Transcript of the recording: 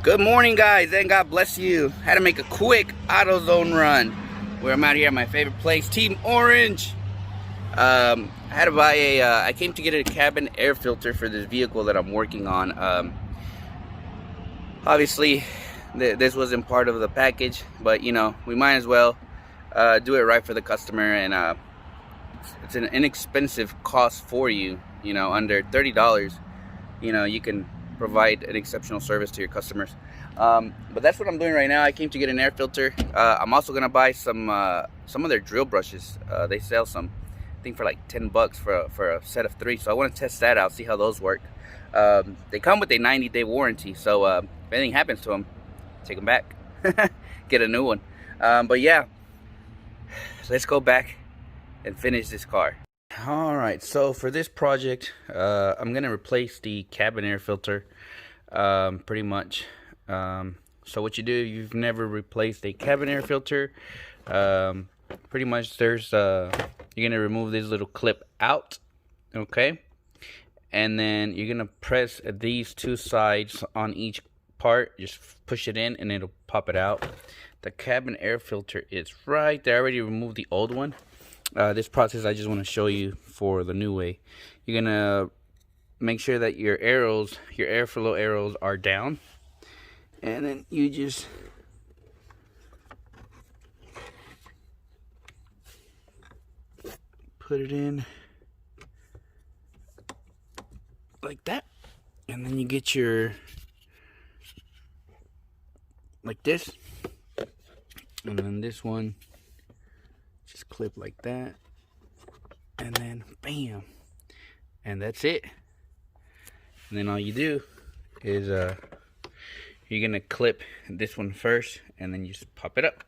Good morning, guys, and God bless you. Had to make a quick AutoZone run where I'm out here at my favorite place, Team Orange. I had to buy I came to get a cabin air filter for this vehicle that I'm working on. Obviously, this wasn't part of the package, but you know, we might as well do it right for the customer, and it's an inexpensive cost for you. You know, under $30, you know, you can provide an exceptional service to your customers. But that's what I'm doing right now. I came to get an air filter. I'm also gonna buy some of their drill brushes. They sell some, I think, for like $10 for a set of 3. So I want to test that out, see how those work. They come with a 90-day warranty, so if anything happens to them, take them back, get a new one. But yeah, let's go back and finish this car. Alright, so for this project, I'm going to replace the cabin air filter, pretty much. So what you do, you've never replaced a cabin air filter, pretty much there's, you're going to remove this little clip out, okay? And then you're going to press these two sides on each part, just push it in and it'll pop it out. The cabin air filter is right there. I already removed the old one. This process I just want to show you for the new way. You're gonna make sure that your arrows, your airflow arrows, are down, and then you just put it in like that, and then you get your, like this, and then this one just clip like that, and then bam, and that's it. And then all you do is you're gonna clip this one first, and then you just pop it up.